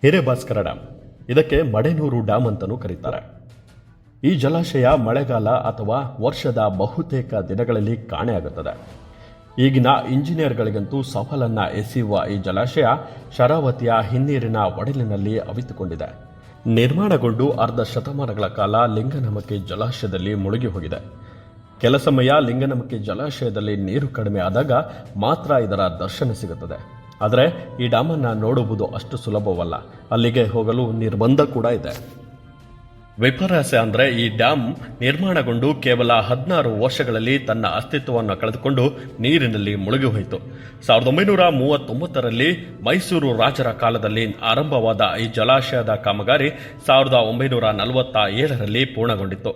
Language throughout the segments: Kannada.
ಹಿರೇಬಾಸ್ಕರ ಡ್ಯಾಮ್, ಇದಕ್ಕೆ ಮಡೆನೂರು ಡ್ಯಾಮ್ ಅಂತಲೂ ಕರೀತಾರೆ. ಈ ಜಲಾಶಯ ಮಳೆಗಾಲ ಅಥವಾ ವರ್ಷದ ಬಹುತೇಕ ದಿನಗಳಲ್ಲಿ ಕಾಣೆಯಾಗುತ್ತದೆ. ಈಗಿನ ಇಂಜಿನಿಯರ್ಗಳಿಗಂತೂ ಸವಾಲನ್ನು ಎಸೆಯುವ ಈ ಜಲಾಶಯ ಶರಾವತಿಯ ಹಿನ್ನೀರಿನ ಒಡಲಿನಲ್ಲಿ ಅವಿತುಕೊಂಡಿದೆ. ನಿರ್ಮಾಣಗೊಂಡು ಅರ್ಧ ಶತಮಾನಗಳ ಕಾಲ ಲಿಂಗನಮಕ್ಕಿ ಜಲಾಶಯದಲ್ಲಿ ಮುಳುಗಿ ಹೋಗಿದೆ. ಕೆಲ ಸಮಯ ಲಿಂಗನಮಕ್ಕಿ ಜಲಾಶಯದಲ್ಲಿ ನೀರು ಕಡಿಮೆ ಆದಾಗ ಮಾತ್ರ ಇದರ ದರ್ಶನ ಸಿಗುತ್ತದೆ. ಆದರೆ ಈ ಡ್ಯಾಮನ್ನು ನೋಡುವುದು ಅಷ್ಟು ಸುಲಭವಲ್ಲ. ಅಲ್ಲಿಗೆ ಹೋಗಲು ನಿರ್ಬಂಧ ಕೂಡ ಇದೆ. ವಿಪರ್ಯಾಸ ಅಂದರೆ ಈ ಡ್ಯಾಮ್ ನಿರ್ಮಾಣಗೊಂಡು ಕೇವಲ 16 ವರ್ಷಗಳಲ್ಲಿ ತನ್ನ ಅಸ್ತಿತ್ವವನ್ನು ಕಳೆದುಕೊಂಡು ನೀರಿನಲ್ಲಿ ಮುಳುಗಿ ಹೋಯಿತು. 1939ರಲ್ಲಿ ಮೈಸೂರು ರಾಜರ ಕಾಲದಲ್ಲಿ ಆರಂಭವಾದ ಈ ಜಲಾಶಯದ ಕಾಮಗಾರಿ 1947ರಲ್ಲಿ ಪೂರ್ಣಗೊಂಡಿತ್ತು.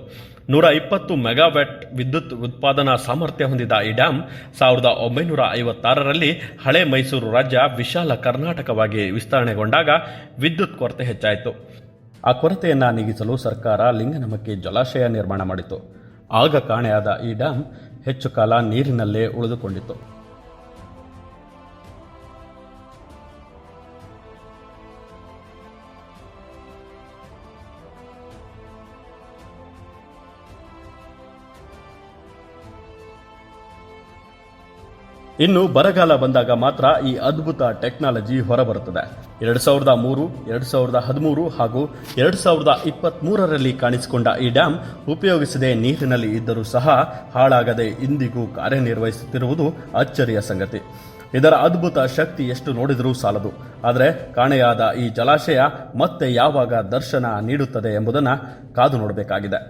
120 ಮೆಗಾವ್ಯಾಟ್ ವಿದ್ಯುತ್ ಉತ್ಪಾದನಾ ಸಾಮರ್ಥ್ಯ ಹೊಂದಿದ ಈ ಡ್ಯಾಮ್ 1956ರಲ್ಲಿ ಹಳೆ ಮೈಸೂರು ರಾಜ್ಯ ವಿಶಾಲ ಕರ್ನಾಟಕವಾಗಿ ವಿಸ್ತರಣೆಗೊಂಡಾಗ ವಿದ್ಯುತ್ ಕೊರತೆ ಹೆಚ್ಚಾಯಿತು. ಆ ಕೊರತೆಯನ್ನು ನೀಗಿಸಲು ಸರ್ಕಾರ ಲಿಂಗನಮಕ್ಕಿ ಜಲಾಶಯ ನಿರ್ಮಾಣ ಮಾಡಿತು. ಆಗ ಕಾಣೆಯಾದ ಈ ಡ್ಯಾಮ್ ಹೆಚ್ಚು ಕಾಲ ನೀರಿನಲ್ಲೇ ಉಳಿದುಕೊಂಡಿತ್ತು. ಇನ್ನು ಬರಗಾಲ ಬಂದಾಗ ಮಾತ್ರ ಈ ಅದ್ಭುತ ಟೆಕ್ನಾಲಜಿ ಹೊರಬರುತ್ತದೆ. 2003, 2013 ಹಾಗೂ 2023ರಲ್ಲಿ ಕಾಣಿಸಿಕೊಂಡ ಈ ಡ್ಯಾಮ್ ಉಪಯೋಗಿಸದೆ ನೀರಿನಲ್ಲಿ ಇದ್ದರೂ ಸಹ ಹಾಳಾಗದೆ ಇಂದಿಗೂ ಕಾರ್ಯನಿರ್ವಹಿಸುತ್ತಿರುವುದು ಅಚ್ಚರಿಯ ಸಂಗತಿ. ಇದರ ಅದ್ಭುತ ಶಕ್ತಿ ಎಷ್ಟು ನೋಡಿದರೂ ಸಾಲದು. ಆದರೆ ಕಾಣೆಯಾದ ಈ ಜಲಾಶಯ ಮತ್ತೆ ಯಾವಾಗ ದರ್ಶನ ನೀಡುತ್ತದೆ ಎಂಬುದನ್ನು ಕಾದು ನೋಡಬೇಕಾಗಿದೆ.